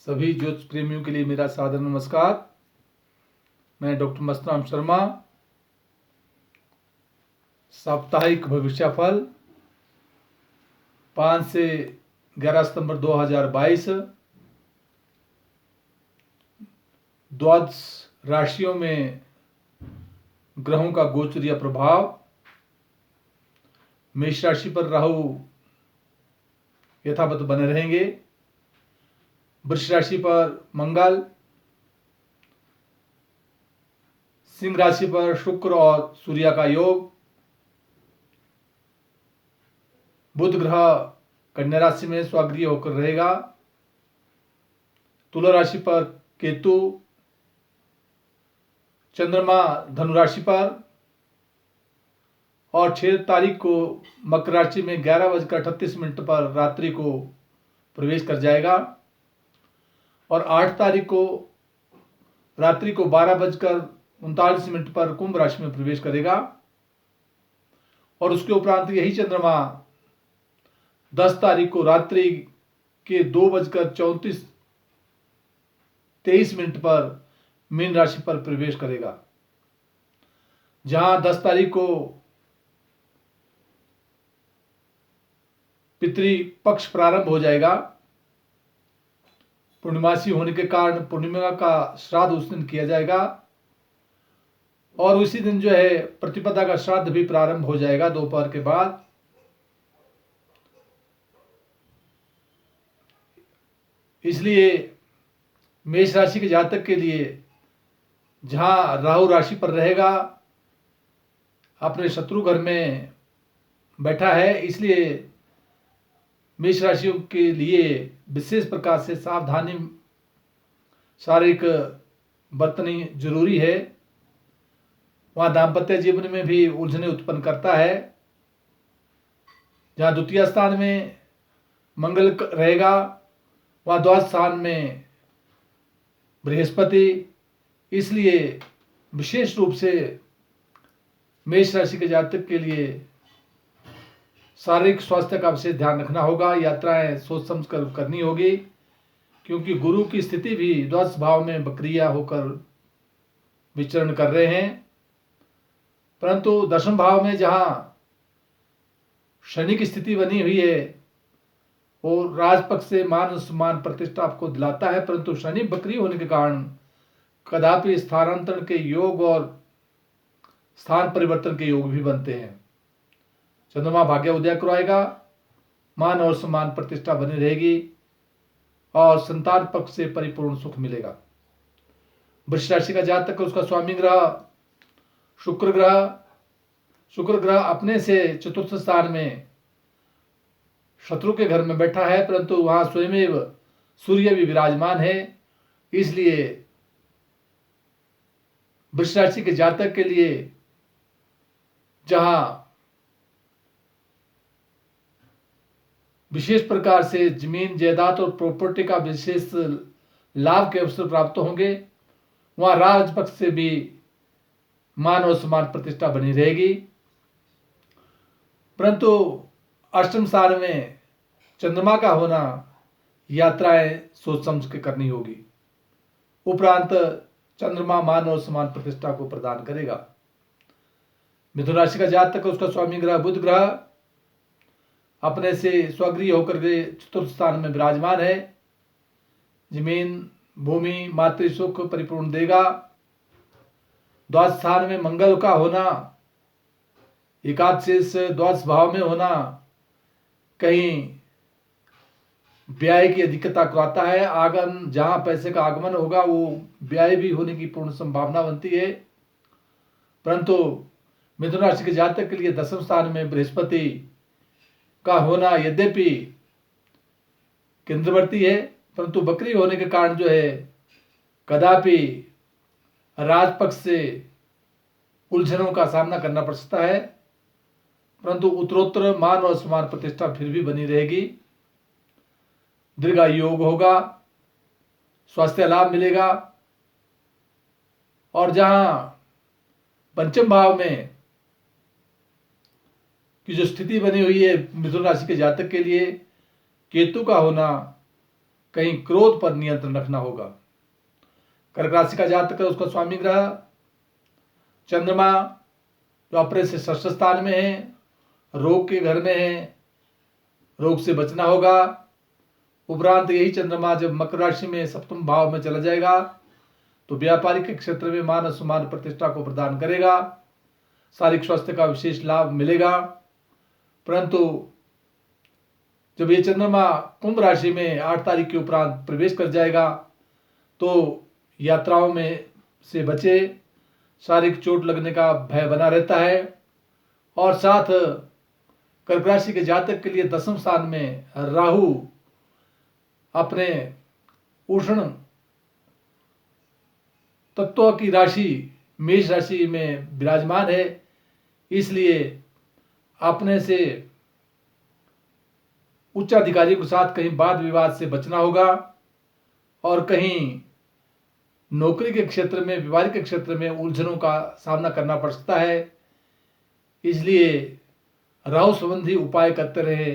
सभी ज्योतिष प्रेमियों के लिए मेरा सादर नमस्कार। मैं डॉक्टर मस्तराम शर्मा। साप्ताहिक भविष्यफल 5 से 11 सितंबर 2022 द्वादश राशियों में ग्रहों का गोचरीय प्रभाव। मेष राशि पर राहु यथावत बने रहेंगे। वृष राशि पर मंगल, सिंह राशि पर शुक्र और सूर्य का योग, बुध ग्रह कन्या राशि में स्वगृह होकर रहेगा। तुला राशि पर केतु, चंद्रमा धनु राशि पर और 6 तारीख को मकर राशि में 11:38 पर रात्रि को प्रवेश कर जाएगा और 8 तारीख को रात्रि को 12:39 पर कुंभ राशि में प्रवेश करेगा और उसके उपरांत यही चंद्रमा 10 तारीख को रात्रि के 2:34-23 पर मीन राशि पर प्रवेश करेगा, जहां 10 तारीख को पितृ पक्ष प्रारंभ हो जाएगा। पूर्णिमासी होने के कारण पूर्णिमा का श्राद्ध उस दिन किया जाएगा और उसी दिन जो है प्रतिपदा का श्राद्ध भी प्रारंभ हो जाएगा दोपहर के बाद। इसलिए मेष राशि के जातक के लिए जहां राहु राशि पर रहेगा, अपने शत्रु घर में बैठा है, इसलिए मेष राशियों के लिए विशेष प्रकार से सावधानी शारीरिक बरतनी जरूरी है। वहां दाम्पत्य जीवन में भी उलझने उत्पन्न करता है। जहां द्वितीय स्थान में मंगल रहेगा, वहां द्वादश स्थान में बृहस्पति। इसलिए विशेष रूप से मेष राशि के जातक के लिए शारीरिक स्वास्थ्य का विशेष ध्यान रखना होगा। यात्राएं सोच समझ कर करनी होगी, क्योंकि गुरु की स्थिति भी द्वादश भाव में वक्रिया होकर विचरण कर रहे हैं। परंतु दशम भाव में जहां शनि की स्थिति बनी हुई है, वो राजपक्ष से मान सम्मान प्रतिष्ठा आपको दिलाता है, परंतु शनि वक्री होने के कारण कदापि स्थानांतरण के योग और स्थान परिवर्तन के योग भी बनते हैं। चंद्रमा भाग्य उदय कराएगा, मान और सम्मान प्रतिष्ठा बनी रहेगी और संतान पक्ष से परिपूर्ण सुख मिलेगा। वृष राशि का जातक, उसका स्वामी ग्रह शुक्र ग्रह अपने से चतुर्थ स्थान में शत्रु के घर में बैठा है, परंतु वहां स्वयं सूर्य भी विराजमान है। इसलिए वृष राशि के जातक के लिए जहां विशेष प्रकार से जमीन जायदाद और प्रॉपर्टी का विशेष लाभ के अवसर प्राप्त होंगे, वहां राजपक्ष से भी मान और सम्मान प्रतिष्ठा बनी रहेगी। परंतु अष्टम स्थान में चंद्रमा का होना यात्राएं सोच समझ के करनी होगी। उपरांत चंद्रमा मान और सम्मान प्रतिष्ठा को प्रदान करेगा। मिथुन राशि का जातक, उसका स्वामी ग्रह बुध ग्रह अपने से स्वगृह होकर के चतुर्थ स्थान में विराजमान है। जमीन भूमि मातृ सुख परिपूर्ण देगा। द्वादश स्थान में मंगल का होना, एकादश द्वादश भाव में होना कहीं व्यय की अधिकता कराता है। आगमन, जहां पैसे का आगमन होगा वो व्यय भी होने की पूर्ण संभावना बनती है। परंतु मिथुन राशि के जातक के लिए दसम स्थान में बृहस्पति का होना यद्यपि केंद्रवर्ती है, परंतु वक्री होने के कारण जो है कदापि राजपक्ष से उलझनों का सामना करना पड़ सकता है, परंतु उत्तरोत्तर मान और सम्मान प्रतिष्ठा फिर भी बनी रहेगी। दीर्घायु योग होगा, स्वास्थ्य लाभ मिलेगा और जहां पंचम भाव में की जो स्थिति बनी हुई है मिथुन राशि के जातक के लिए, केतु का होना कहीं क्रोध पर नियंत्रण रखना होगा। कर्क राशि का जातक है, उसका स्वामी ग्रह चंद्रमा जो अपने से षष्ठ स्थान में है, रोग के घर में है, रोग से बचना होगा। उपरांत यही चंद्रमा जब मकर राशि में सप्तम भाव में चला जाएगा तो व्यापारिक के क्षेत्र में मान सम्मान प्रतिष्ठा को प्रदान करेगा, शारीरिक स्वास्थ्य का विशेष लाभ मिलेगा। परंतु जब ये चंद्रमा कुंभ राशि में 8 तारीख के उपरांत प्रवेश कर जाएगा तो यात्राओं में से बचे, शारीरिक चोट लगने का भय बना रहता है। और साथ कर्क राशि के जातक के लिए दसम स्थान में राहु अपने उष्ण तत्वों की राशि मेष राशि में विराजमान है, इसलिए अपने से उच्च अधिकारी के साथ कहीं वाद विवाद से बचना होगा और कहीं नौकरी के क्षेत्र में, व्यापारिक के क्षेत्र में उलझनों का सामना करना पड़ सकता है। इसलिए राहु संबंधी उपाय करते रहे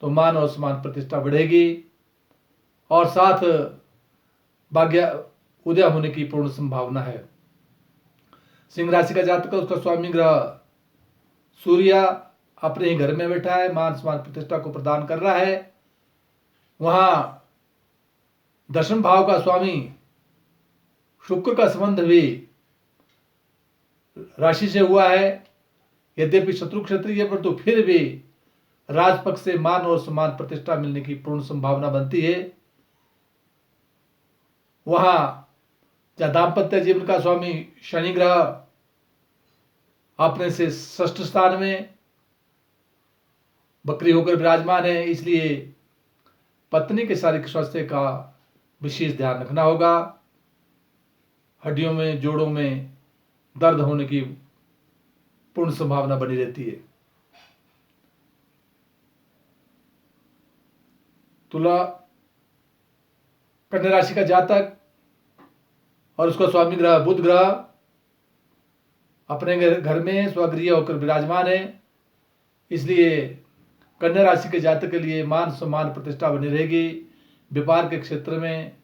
तो मान और सम्मान प्रतिष्ठा बढ़ेगी और साथ भाग्य उदय होने की पूर्ण संभावना है। सिंह राशि का जातक है, उसका स्वामी ग्रह सूर्य अपने ही घर में बैठा है, मान सम्मान प्रतिष्ठा को प्रदान कर रहा है। वहां दशम भाव का स्वामी शुक्र का संबंध भी राशि से हुआ है, यद्यपि शत्रु क्षत्रिय है परंतु फिर भी राजपक्ष से मान और सम्मान प्रतिष्ठा मिलने की पूर्ण संभावना बनती है। वहां जहां दाम्पत्य जीवन का स्वामी शनि ग्रह अपने से षष्ठ स्थान में बकरी होकर विराजमान है, इसलिए पत्नी के शारीरिक स्वास्थ्य का विशेष ध्यान रखना होगा। हड्डियों में, जोड़ों में दर्द होने की पूर्ण संभावना बनी रहती है। तुला कन्या राशि का जातक और उसका स्वामी ग्रह बुध ग्रह अपने घर में स्वगृह होकर विराजमान है, इसलिए कन्या राशि के जातक के लिए मान सम्मान प्रतिष्ठा बनी रहेगी। व्यापार के क्षेत्र में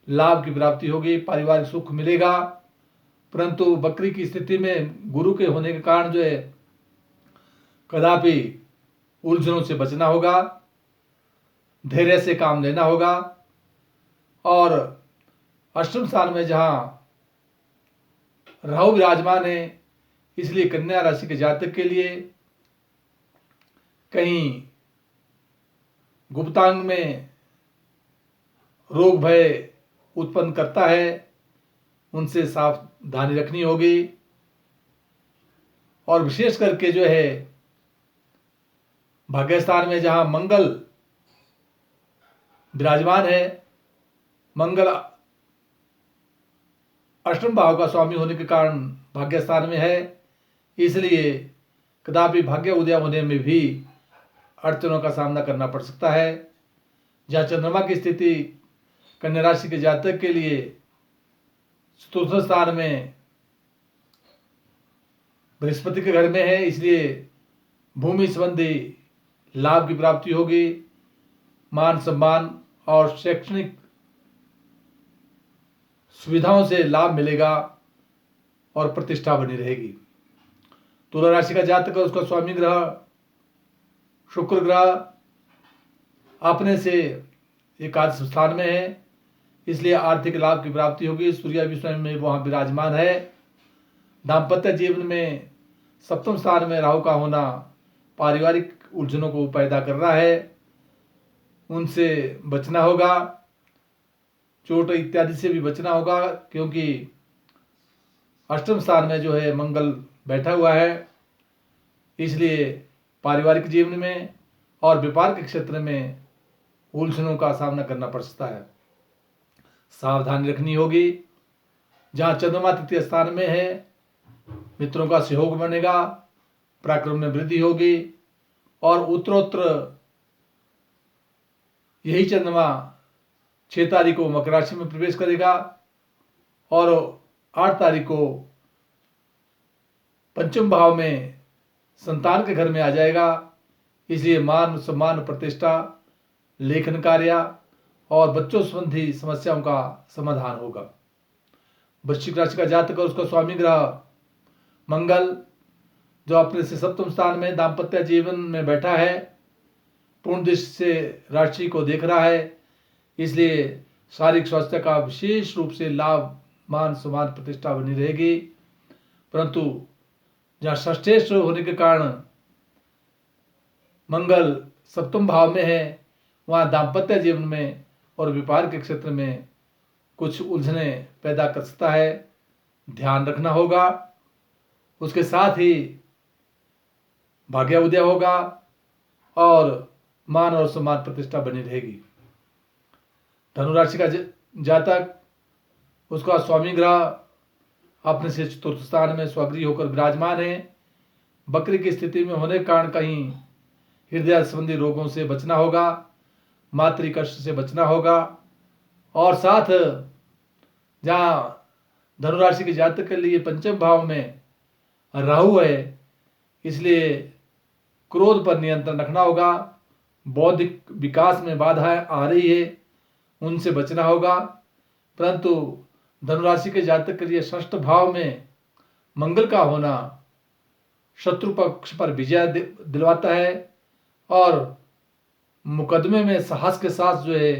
लाभ की प्राप्ति होगी, पारिवारिक सुख मिलेगा। परंतु बकरी की स्थिति में गुरु के होने के कारण जो है कदापि उलझनों से बचना होगा, धैर्य से काम लेना होगा। और अष्टम स्थान में जहां राहु विराजमान है, इसलिए कन्या राशि के जातक के लिए कहीं गुप्तांग में रोग भय उत्पन्न करता है, उनसे सावधानी रखनी होगी। और विशेष करके जो है भाग्यस्थान में जहां मंगल विराजमान है, मंगल अष्टम भाव का स्वामी होने के कारण भाग्यस्थान में है, इसलिए कदापि भाग्य उदय होने में भी अड़चनों का सामना करना पड़ सकता है। जहाँ चंद्रमा की स्थिति कन्या राशि के जातक के लिए चतुर्थ स्थान में बृहस्पति के घर में है, इसलिए भूमि संबंधी लाभ की प्राप्ति होगी, मान सम्मान और शैक्षणिक सुविधाओं से लाभ मिलेगा और प्रतिष्ठा बनी रहेगी। तुला राशि का जातक है, उसका स्वामी ग्रह शुक्र ग्रह अपने से एकादश स्थान में है, इसलिए आर्थिक लाभ की प्राप्ति होगी। सूर्य भी स्वयं में वहां विराजमान है। दाम्पत्य जीवन में सप्तम स्थान में राहु का होना पारिवारिक उलझनों को पैदा कर रहा है, उनसे बचना होगा। चोट इत्यादि से भी बचना होगा, क्योंकि अष्टम स्थान में जो है मंगल बैठा हुआ है, इसलिए पारिवारिक जीवन में और व्यापार के क्षेत्र में उलझनों का सामना करना पड़ सकता है। सावधानी रखनी होगी। जहाँ चंद्रमा तृतीय स्थान में है, मित्रों का सहयोग बनेगा, पराक्रम में वृद्धि होगी और उत्तरोत्तर यही चंद्रमा 6 तारीख को मकर राशि में प्रवेश करेगा और 8 तारीख को पंचम भाव में संतान के घर में आ जाएगा। इसलिए मान सम्मान प्रतिष्ठा, लेखन कार्य और बच्चों संबंधी समस्याओं का समाधान होगा। वृश्चिक राशि का जातक और उसका स्वामी ग्रह मंगल जो अपने से सप्तम स्थान में दाम्पत्य जीवन में बैठा है, पूर्ण दृष्टि से राशि को देख रहा है, इसलिए शारीरिक स्वास्थ्य का विशेष रूप से लाभ, मान सम्मान प्रतिष्ठा बनी रहेगी। परंतु जहाँ षष्ठेष्ठ होने के कारण मंगल सप्तम भाव में है, वहाँ दाम्पत्य जीवन में और व्यापार के क्षेत्र में कुछ उलझने पैदा कर सकता है, ध्यान रखना होगा। उसके साथ ही भाग्य उदय होगा और मान और सम्मान प्रतिष्ठा बनी रहेगी। धनु राशि का जातक, उसका स्वामी ग्रह अपने से चतुर्थ स्थान में स्वगृही होकर विराजमान है। बकरी की स्थिति में होने के कारण कहीं हृदय संबंधी रोगों से बचना होगा, मातृ कष्ट से बचना होगा। और साथ जहाँ धनुराशि के जातक के लिए पंचम भाव में राहु है, इसलिए क्रोध पर नियंत्रण रखना होगा। बौद्धिक विकास में बाधाएं आ रही है, उनसे बचना होगा। परंतु धनुराशि के जातक के लिए षष्ठ भाव में मंगल का होना शत्रु पक्ष पर विजय दिलवाता है और मुकदमे में साहस के साथ जो है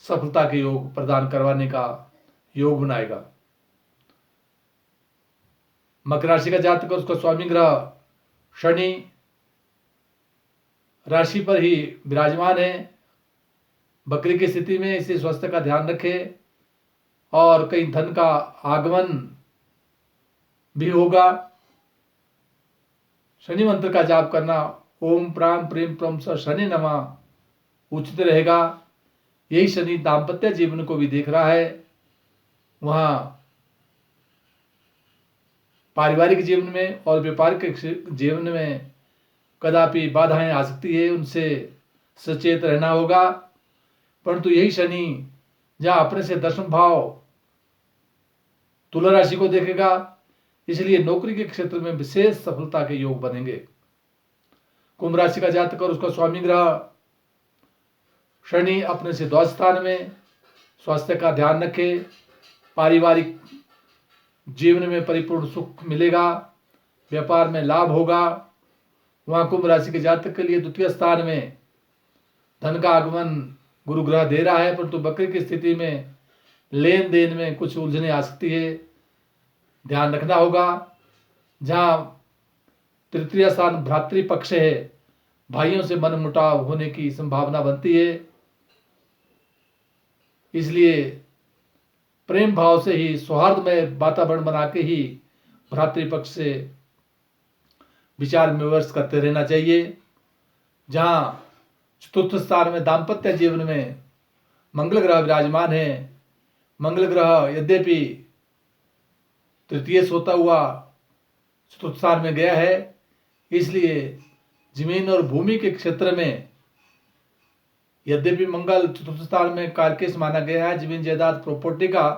सफलता के योग प्रदान करवाने का योग बनाएगा। मकर राशि का जातक और उसका स्वामी ग्रह शनि राशि पर ही विराजमान है। बकरी की स्थिति में इसे स्वास्थ्य का ध्यान रखें और कहीं धन का आगमन भी होगा। शनि मंत्र का जाप करना, ओम प्राम प्रेम प्रम स शनि नमः, उचित रहेगा। यही शनि दाम्पत्य जीवन को भी देख रहा है, वहां पारिवारिक जीवन में और व्यापारिक जीवन में कदापि बाधाएं आ सकती है, उनसे सचेत रहना होगा। परंतु यही शनि जहां अपने से दशम भाव तुला राशि को देखेगा, इसलिए नौकरी के क्षेत्र में विशेष सफलता के योग बनेंगे। कुंभ राशि का जातक और उसका स्वामी ग्रह शनि अपने से द्वादश स्थान में, स्वास्थ्य का ध्यान रखें। पारिवारिक जीवन में परिपूर्ण सुख मिलेगा, व्यापार में लाभ होगा। वहां कुंभ राशि के जातक के लिए द्वितीय स्थान में धन का आगमन गुरु ग्रह दे रहा है, परंतु बकरी की स्थिति में लेन देन में कुछ उलझने आ सकती है, ध्यान रखना होगा। जहां तृतीय स्थान भ्रातृपक्ष है, भाइयों से मनमुटाव होने की संभावना बनती है, इसलिए प्रेम भाव से ही सौहार्दमय वातावरण बना के ही भ्रातृपक्ष से विचार विमर्श करते रहना चाहिए। जहां चतुर्थ स्थान में दाम्पत्य जीवन में मंगल ग्रह विराजमान है, मंगल ग्रह यद्यपि तृतीय सोता हुआ चतुर्थ स्थान में गया है, इसलिए जमीन और भूमि के क्षेत्र में यद्यपि मंगल चतुर्थ स्थान में कारकेश माना गया है, जमीन जायदाद प्रॉपर्टी का,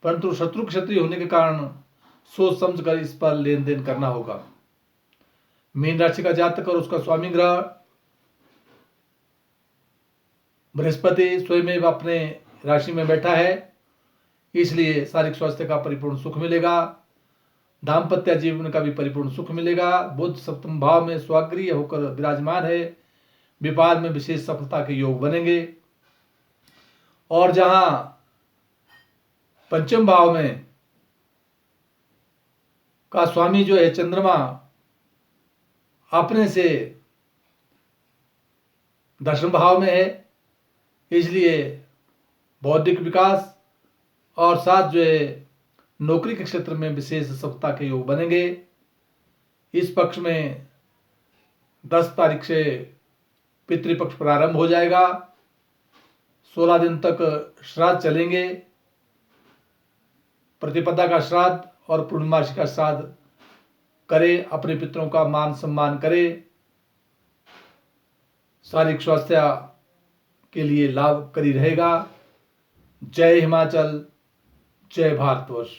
परंतु शत्रु क्षत्रिय होने के कारण सोच समझ कर इस पर लेन देन करना होगा। मीन राशि का जातक और उसका स्वामी ग्रह बृहस्पति स्वयं अपने राशि में बैठा है, इसलिए शारीरिक स्वास्थ्य का परिपूर्ण सुख मिलेगा, दाम्पत्य जीवन का भी परिपूर्ण सुख मिलेगा। बुध सप्तम भाव में स्वगृही होकर विराजमान है, व्यापार में विशेष सफलता के योग बनेंगे। और जहां पंचम भाव में का स्वामी जो है चंद्रमा अपने से दशम भाव में है, इसलिए बौद्धिक विकास और साथ जो है नौकरी के क्षेत्र में विशेष सफलता के योग बनेंगे। इस पक्ष में 10 तारीख से पितृपक्ष प्रारंभ हो जाएगा, 16 दिन तक श्राद्ध चलेंगे। प्रतिपदा का श्राद्ध और पूर्णमासी का श्राद्ध करें, अपने पितरों का मान सम्मान करें, शारीरिक स्वास्थ्य के लिए लाभकारी रहेगा। जय हिमाचल, जय भारतवर्ष।